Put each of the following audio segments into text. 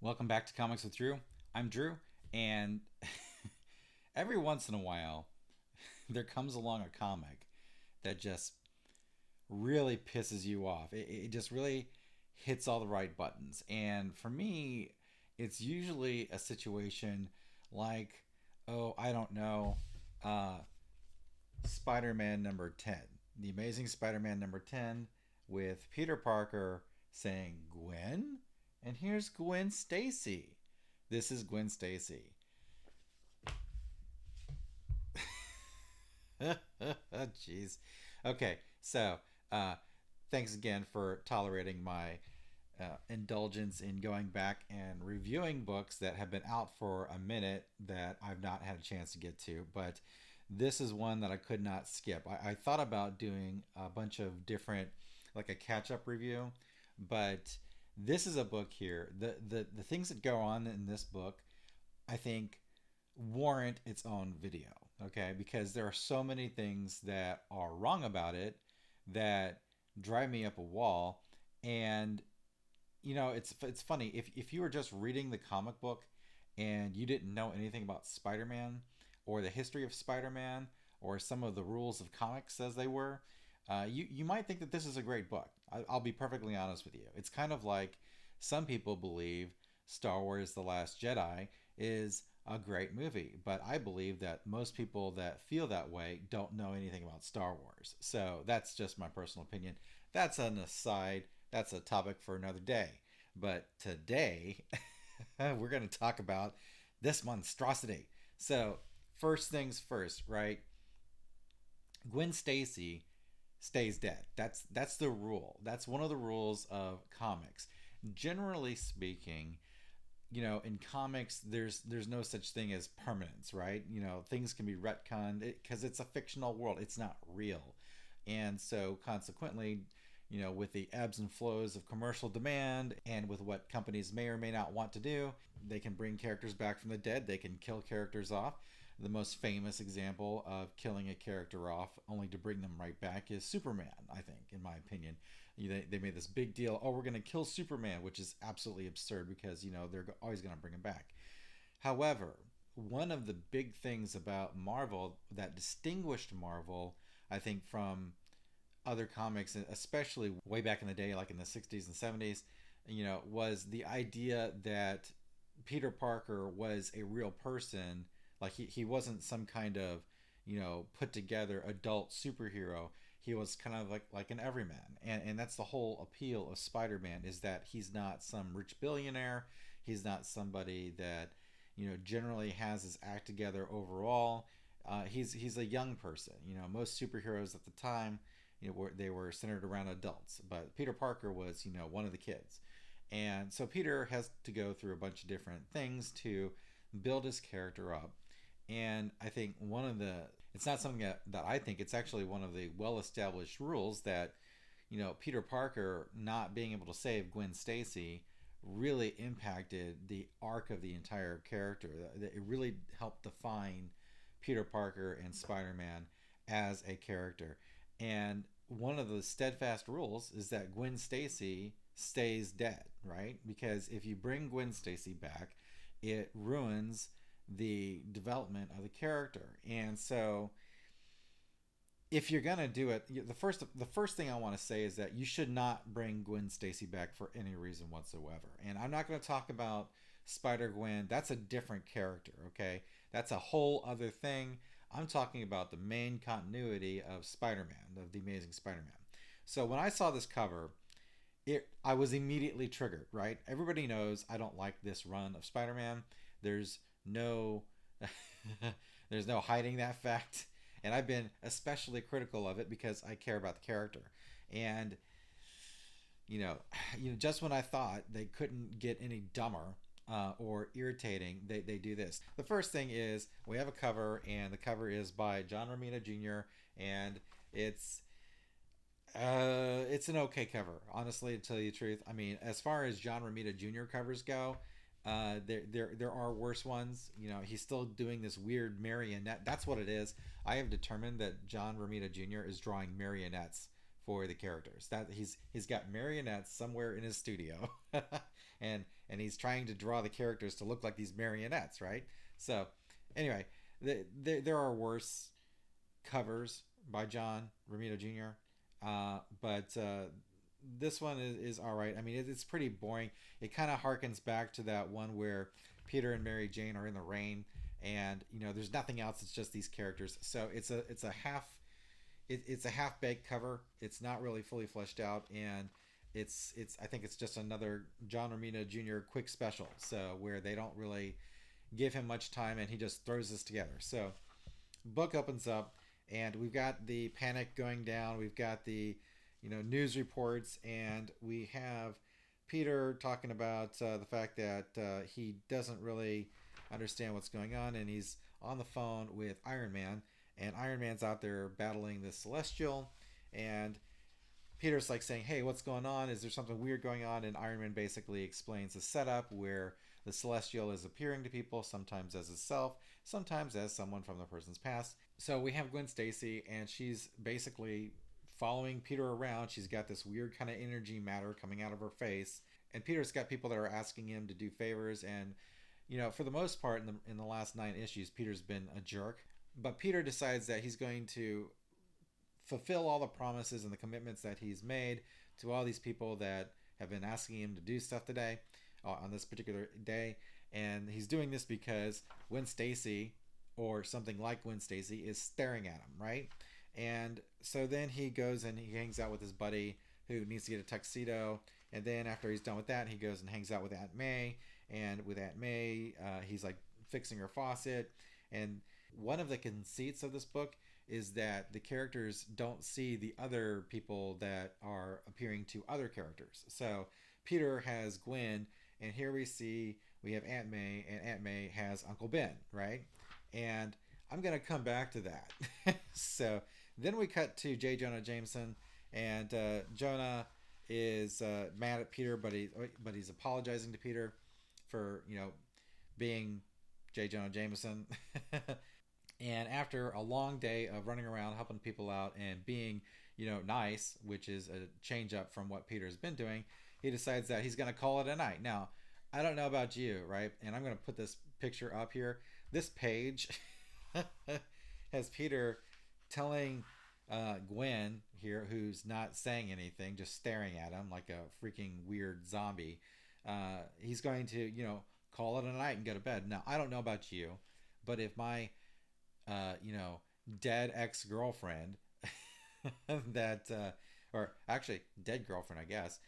Welcome back to Comics with Drew. I'm Drew, and every once in a while, there comes along a comic that just really pisses you off. It just really hits all the right buttons. And for me, it's usually a situation like, oh, I don't know, uh, Spider Man number 10. The Amazing Spider Man number 10 with Peter Parker saying, Gwen? And here's Gwen Stacy. This is Gwen Stacy. Jeez. Okay, so thanks again for tolerating my indulgence in going back and reviewing books that have been out for a minute that I've not had a chance to get to. But this is one that I could not skip. I thought about doing a bunch of different, like a catch up review, but this is a book here. The things that go on in this book, I think, warrant its own video. Okay, because there are so many things that are wrong about it that drive me up a wall. And it's funny if you were just reading the comic book and you didn't know anything about Spider-Man or the history of Spider-Man or some of the rules of comics as they were, you might think that this is a great book. I'll be perfectly honest with you. It's kind of like some people believe Star Wars The Last Jedi is a great movie, but I believe that most people that feel that way don't know anything about Star Wars. So that's just my personal opinion. That's an aside. That's a topic for another day. But today, we're going to talk about this monstrosity. So, first things first, right? Gwen Stacy stays dead. That's the rule. That's one of the rules of comics. Generally speaking, in comics, there's no such thing as permanence, right? Things can be retconned because it's a fictional world. It's not real, and so consequently, with the ebbs and flows of commercial demand and with what companies may or may not want to do, they can bring characters back from the dead. They can kill characters off. The most famous example of killing a character off only to bring them right back is Superman, I think, in my opinion. They made this big deal, oh, we're going to kill Superman, which is absolutely absurd because, they're always going to bring him back. However, one of the big things about Marvel that distinguished Marvel, I think, from other comics, especially way back in the day, like in the 60s and 70s, was the idea that Peter Parker was a real person. Like he wasn't some kind of, put together adult superhero. He was kind of like an everyman. And that's the whole appeal of Spider-Man, is that he's not some rich billionaire. He's not somebody that, generally has his act together overall. He's a young person. Most superheroes at the time, they were centered around adults, but Peter Parker was, one of the kids. And so Peter has to go through a bunch of different things to build his character up. And I think it's not something that I think, it's actually one of the well established rules that, Peter Parker not being able to save Gwen Stacy really impacted the arc of the entire character. It really helped define Peter Parker and Spider Man as a character. And one of the steadfast rules is that Gwen Stacy stays dead, right? Because if you bring Gwen Stacy back, it ruins the development of the character. And so if you're gonna do it, the first thing I want to say is that you should not bring Gwen Stacy back for any reason whatsoever. And I'm not going to talk about Spider Gwen. That's a different character. Okay, that's a whole other thing. I'm talking about the main continuity of Spider-Man, of the Amazing Spider-Man. So when I saw this cover, I was immediately triggered. Right, everybody knows I don't like this run of Spider-Man. There's no there's no hiding that fact, and I've been especially critical of it because I care about the character. And you know just when I thought they couldn't get any dumber or irritating, they do this. The first thing is we have a cover, and the cover is by John Romita Jr. and it's an okay cover, honestly, to tell you the truth. I mean, as far as John Romita Jr. covers go, there are worse ones. He's still doing this weird marionette. That's what it is. I have determined that John Romita Jr. is drawing marionettes for the characters. That he's got marionettes somewhere in his studio, and he's trying to draw the characters to look like these marionettes, right? So anyway, there are worse covers by John Romita Jr. But this one is all right. I mean, it's pretty boring. It kind of harkens back to that one where Peter and Mary Jane are in the rain, and there's nothing else. It's just these characters. So it's a half baked cover. It's not really fully fleshed out, and it's I think it's just another John Romita Jr. quick special. So where they don't really give him much time, and he just throws this together. So book opens up, and we've got the panic going down. We've got the news reports, and we have Peter talking about the fact that he doesn't really understand what's going on, and he's on the phone with Iron Man, and Iron Man's out there battling the Celestial, and Peter's like saying, "Hey, what's going on? Is there something weird going on?" And Iron Man basically explains the setup where the Celestial is appearing to people, sometimes as itself, sometimes as someone from the person's past. So we have Gwen Stacy, and she's basically following Peter around. She's got this weird kind of energy matter coming out of her face, and Peter's got people that are asking him to do favors. And for the most part, in the last 9 issues, Peter's been a jerk. But Peter decides that he's going to fulfill all the promises and the commitments that he's made to all these people that have been asking him to do stuff today, on this particular day. And he's doing this because Gwen Stacy, or something like Gwen Stacy, is staring at him, right? And so then he goes and he hangs out with his buddy who needs to get a tuxedo. And then after he's done with that, he goes and hangs out with Aunt May. And with Aunt May, he's like fixing her faucet. And one of the conceits of this book is that the characters don't see the other people that are appearing to other characters. So Peter has Gwen, and here we have Aunt May, and Aunt May has Uncle Ben, right? And I'm going to come back to that. So then we cut to J. Jonah Jameson, and Jonah is mad at Peter, but he's apologizing to Peter for being J. Jonah Jameson. And after a long day of running around helping people out and being nice, which is a change up from what Peter's been doing, he decides that he's going to call it a night. Now, I don't know about you, right? And I'm going to put this picture up here. This page has Peter telling Gwen here, who's not saying anything, just staring at him like a freaking weird zombie. He's going to, call it a night and go to bed. Now, I don't know about you, but if my, dead ex-girlfriend that, or actually dead girlfriend, I guess,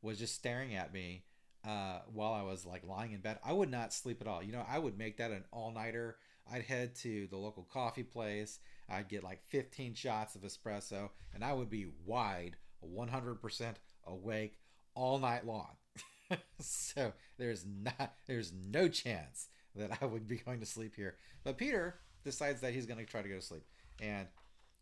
was just staring at me while I was like lying in bed, I would not sleep at all. I would make that an all-nighter. I'd head to the local coffee place. I'd get like 15 shots of espresso, and I would be wide, 100% awake all night long. So there's no chance that I would be going to sleep here. But Peter decides that he's going to try to go to sleep, and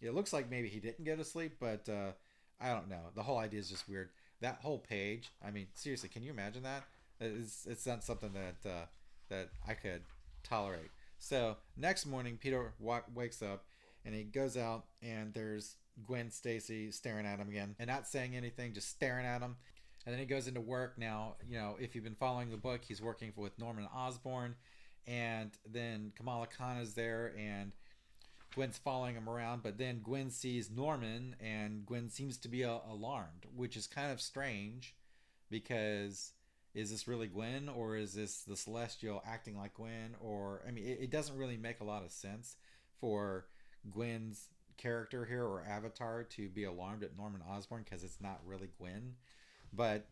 it looks like maybe he didn't go to sleep, but I don't know. The whole idea is just weird. That whole page, I mean, seriously, can you imagine that? It's not something that I could tolerate. So next morning, Peter wakes up, and he goes out, and there's Gwen Stacy staring at him again, and not saying anything, just staring at him. And then he goes into work. Now, if you've been following the book, he's working with Norman Osborn, and then Kamala Khan is there, and Gwen's following him around. But then Gwen sees Norman, and Gwen seems to be alarmed, which is kind of strange, because is this really Gwen, or is this the Celestial acting like Gwen? Or, I mean, it doesn't really make a lot of sense for Gwen's character here, or avatar, to be alarmed at Norman Osborn, because it's not really Gwen. But,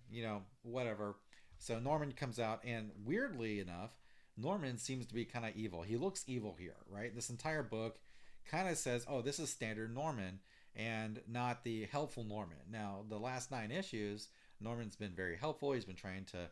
whatever. So Norman comes out, and weirdly enough, Norman seems to be kind of evil. He looks evil here, right? This entire book kind of says, oh, this is standard Norman, and not the helpful Norman. Now, the last 9 issues, Norman's been very helpful. He's been trying to,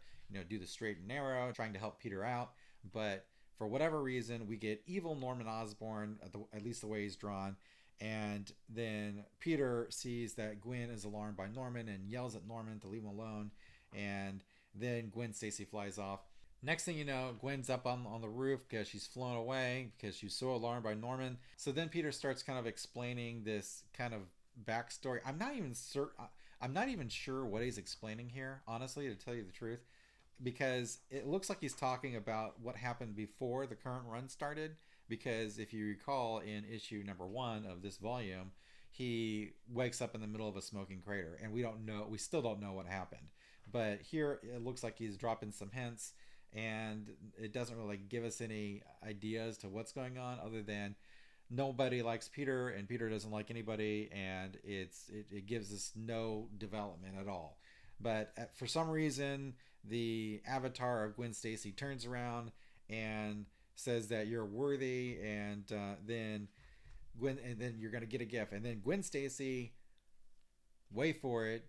do the straight and narrow, trying to help Peter out. But for whatever reason, we get evil Norman Osborn, at least the way he's drawn. And then Peter sees that Gwen is alarmed by Norman and yells at Norman to leave him alone. And then Gwen Stacy flies off. Next thing you know, Gwen's up on the roof because she's flown away because she's so alarmed by Norman. So then Peter starts kind of explaining this kind of backstory. I'm not even sure what he's explaining here, honestly, to tell you the truth, because it looks like he's talking about what happened before the current run started. Because if you recall, in issue number 1 of this volume, he wakes up in the middle of a smoking crater, and we still don't know what happened. But here it looks like he's dropping some hints, and it doesn't really give us any ideas to what's going on, other than nobody likes Peter and Peter doesn't like anybody, and it gives us no development at all. But for some reason, the avatar of Gwen Stacy turns around and says that you're worthy, and then you're gonna get a gift, and then Gwen Stacy, wait for it,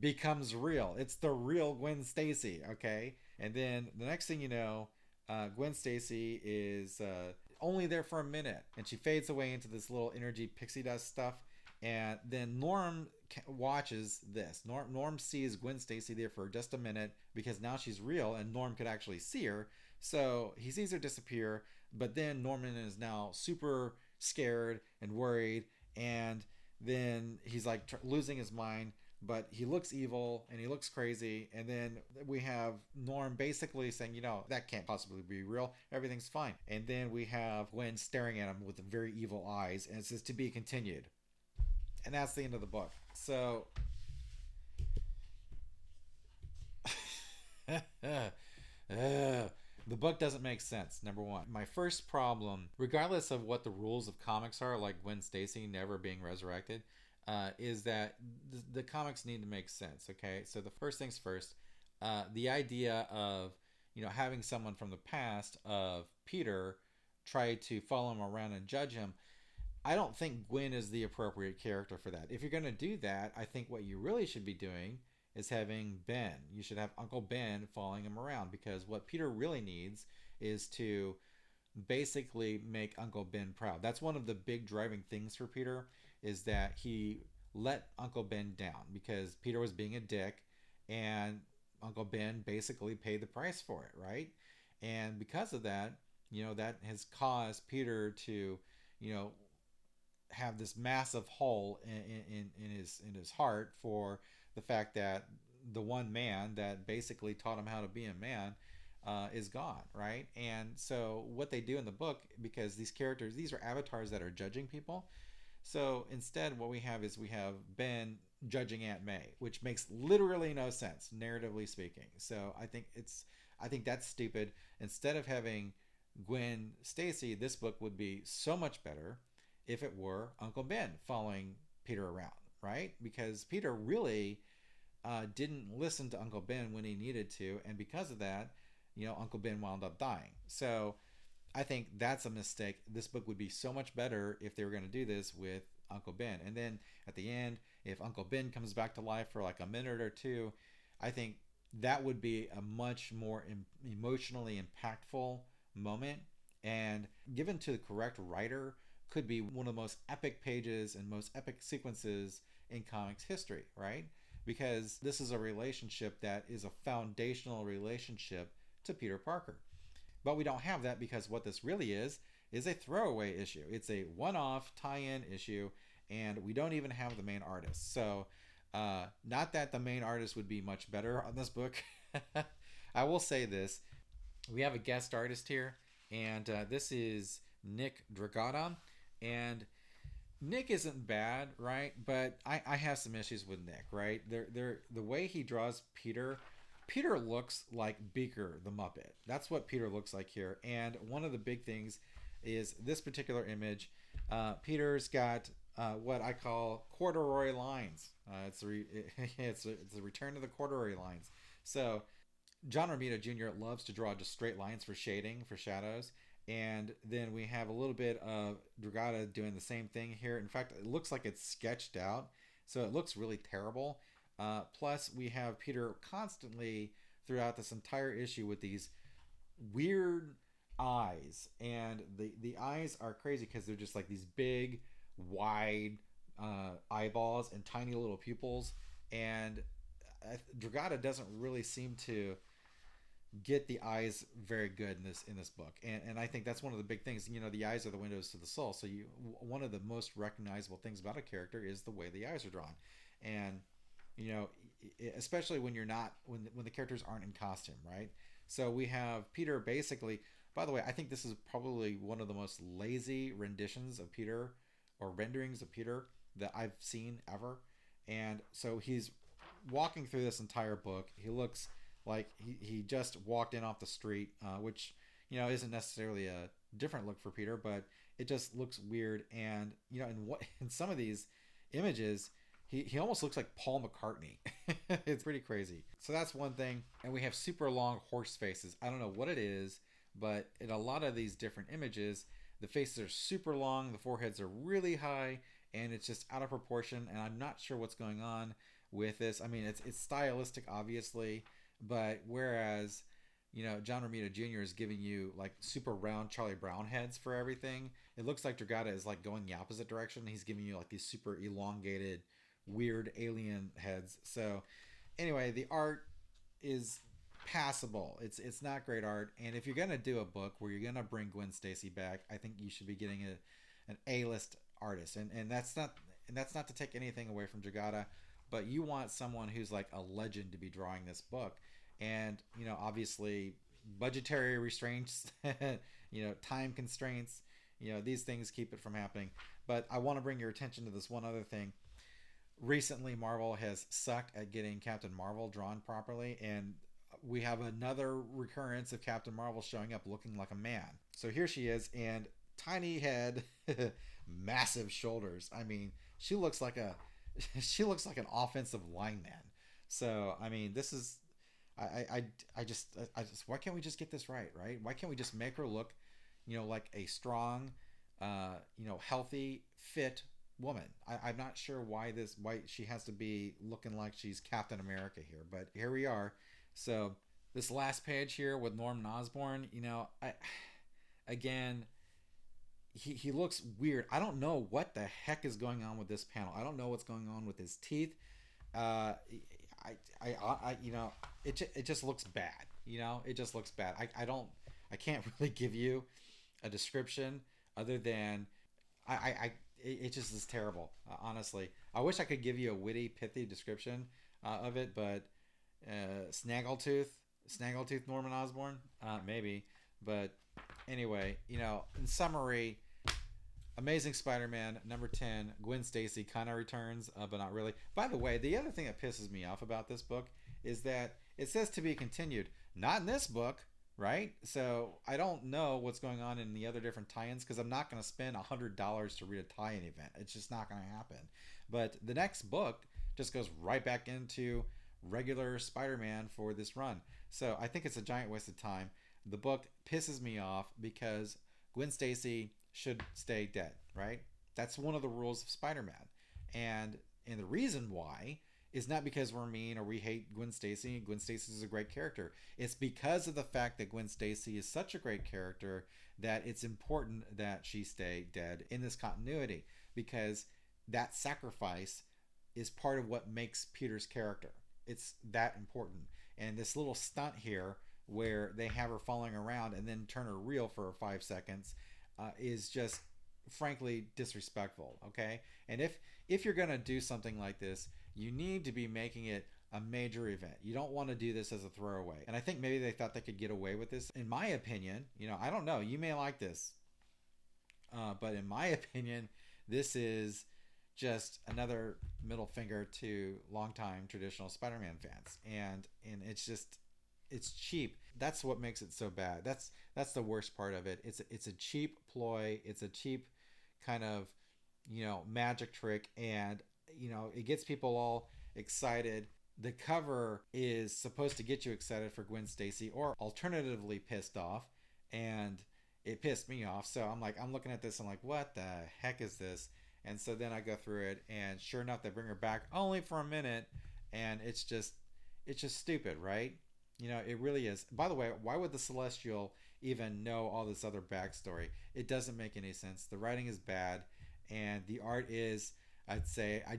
becomes real. It's the real Gwen Stacy, okay? And then the next thing you know, Gwen Stacy is only there for a minute, and she fades away into this little energy pixie dust stuff. And then Norm watches this. Norm sees Gwen Stacy there for just a minute because now she's real, and Norm could actually see her. So he sees her disappear, but then Norman is now super scared and worried, and then he's like losing his mind, but he looks evil and he looks crazy. And then we have Norm basically saying, that can't possibly be real, everything's fine. And then we have Gwen staring at him with very evil eyes, and it says to be continued. And that's the end of the book. So the book doesn't make sense, number one. My first problem, regardless of what the rules of comics are, like Gwen Stacy never being resurrected, is that the comics need to make sense, okay? So the first things first, the idea of, having someone from the past of Peter try to follow him around and judge him, I don't think Gwen is the appropriate character for that. If you're going to do that, I think what you really should be doing is having Ben. You should have Uncle Ben following him around, because what Peter really needs is to basically make Uncle Ben proud. That's one of the big driving things for Peter, is that he let Uncle Ben down because Peter was being a dick, and Uncle Ben basically paid the price for it, right? And because of that, that has caused Peter to, have this massive hole in his heart for the fact that the one man that basically taught him how to be a man is gone, right? And so what they do in the book, because these are avatars that are judging people. So instead, what we have is Ben judging Aunt May, which makes literally no sense, narratively speaking. So I think that's stupid. Instead of having Gwen Stacy, this book would be so much better if it were Uncle Ben following Peter around, right? Because Peter really didn't listen to Uncle Ben when he needed to, and because of that, Uncle Ben wound up dying. So I think that's a mistake. This book would be so much better if they were going to do this with Uncle Ben. And then at the end, if Uncle Ben comes back to life for like a minute or two, I think that would be a much more emotionally impactful moment, and given to the correct writer, could be one of the most epic pages and most epic sequences in comics history, right? Because this is a relationship that is a foundational relationship to Peter Parker. But we don't have that, because what this really is a throwaway issue. It's a one-off tie-in issue, and we don't even have the main artist. So not that the main artist would be much better on this book. I will say this. We have a guest artist here, and this is Nick Dragata. And Nick isn't bad, right? But I have some issues with Nick, right? The way he draws Peter looks like Beaker the Muppet. That's what Peter looks like here. And one of the big things is this particular image. Peter's got what I call corduroy lines. It's the return of the corduroy lines. So John Romita Jr. loves to draw just straight lines for shading, for shadows. And then we have a little bit of Dragata doing the same thing here. In fact, it looks like it's sketched out, so it looks really terrible. Plus, we have Peter constantly throughout this entire issue with these weird eyes. And the eyes are crazy because they're just like these big, wide eyeballs and tiny little pupils. And Dragata doesn't really seem to get the eyes very good in this book, and I think that's one of the big things. You know, the eyes are the windows to the soul. So you one of the most recognizable things about a character is the way the eyes are drawn, and you know, especially when you're not when the characters aren't in costume, right? So we have Peter basically. By the way, I think this is probably one of the most lazy renditions of Peter or renderings of Peter that I've seen ever. And so he's walking through this entire book. He looks like he just walked in off the street, which, you know, isn't necessarily a different look for Peter, but it just looks weird. And, you know, in some of these images, he almost looks like Paul McCartney. It's pretty crazy. So that's one thing. And we have super long horse faces. I don't know what it is, but in a lot of these different images, the faces are super long, the foreheads are really high, and it's just out of proportion. And I'm not sure what's going on with this. I mean, it's stylistic, obviously, but whereas, you know, John Romita Jr. is giving you like super round Charlie Brown heads for everything, it looks like Dragata is like going the opposite direction. He's giving you like these super elongated, weird alien heads. So anyway, the art is passable. It's not great art, and if you're gonna do a book where you're gonna bring Gwen Stacy back, I think you should be getting an A-list artist, and that's not to take anything away from Dragata, but you want someone who's like a legend to be drawing this book, and you know, obviously budgetary restraints, you know, time constraints, you know, these things keep it from happening. But I want to bring your attention to this one other thing. Recently, Marvel has sucked at getting Captain Marvel drawn properly, and we have another recurrence of Captain Marvel showing up looking like a man. So here she is, and tiny head, massive shoulders. I mean, she looks like a she looks like an offensive lineman. So I mean, this is I just why can't we just get this right, right? Why can't we just make her look, you know, like a strong, you know, healthy, fit woman? I'm not sure why she has to be looking like she's Captain America here, but here we are. So this last page here with Norman Osborn, you know, again, he looks weird. I don't know what the heck is going on with this panel. I don't know what's going on with his teeth. You know, it just looks bad. You know, it just looks bad. I can't really give you a description other than it just is terrible. Honestly, I wish I could give you a witty, pithy description of it, but Snaggletooth, Norman Osborn, maybe. But anyway, you know, in summary, Amazing Spider-Man number 10, Gwen Stacy kind of returns, but not really. By the way, the other thing that pisses me off about this book is that it says to be continued. Not in this book, right? So I don't know what's going on in the other different tie-ins because I'm not going to spend $100 to read a tie-in event. It's just not going to happen. But the next book just goes right back into regular Spider-Man for this run. So I think it's a giant waste of time. The book pisses me off because Gwen Stacy should stay dead, right? That's one of the rules of Spider-Man. And the reason why is not because we're mean or we hate Gwen Stacy. Gwen Stacy is a great character. It's because of the fact that Gwen Stacy is such a great character that it's important that she stay dead in this continuity, because that sacrifice is part of what makes Peter's character. It's that important. And this little stunt here where they have her following around and then turn her real for 5 seconds is just frankly disrespectful. Okay, and if you're gonna do something like this, you need to be making it a major event. You don't want to do this as a throwaway. And I think maybe they thought they could get away with this. In my opinion, you know, I don't know, you may like this, but in my opinion, this is just another middle finger to longtime traditional Spider-Man fans, and it's cheap. That's what makes it so bad. That's the worst part of it. It's a cheap ploy. It's a cheap kind of, you know, magic trick, and you know, it gets people all excited. The cover is supposed to get you excited for Gwen Stacy, or alternatively pissed off, and it pissed me off. So I'm looking at this, I'm like, what the heck is this? And so then I go through it, and sure enough, they bring her back only for a minute, and it's just stupid, right? You know, it really is. By the way, why would the Celestial even know all this other backstory? It doesn't make any sense. The writing is bad, and the art is, I'd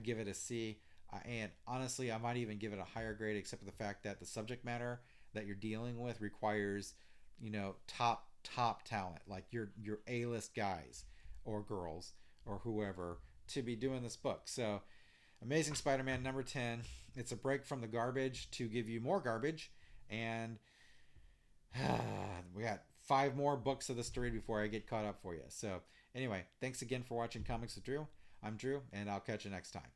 give it a C. And honestly, I might even give it a higher grade, except for the fact that the subject matter, that you're dealing with requires, top talent, like your A-list guys or girls or whoever to be doing this book. So Amazing Spider-Man number 10. It's a break from the garbage to give you more garbage, and we got 5 more books of this to read before I get caught up for you. So anyway, thanks again for watching Comics with Drew. I'm Drew, and I'll catch you next time.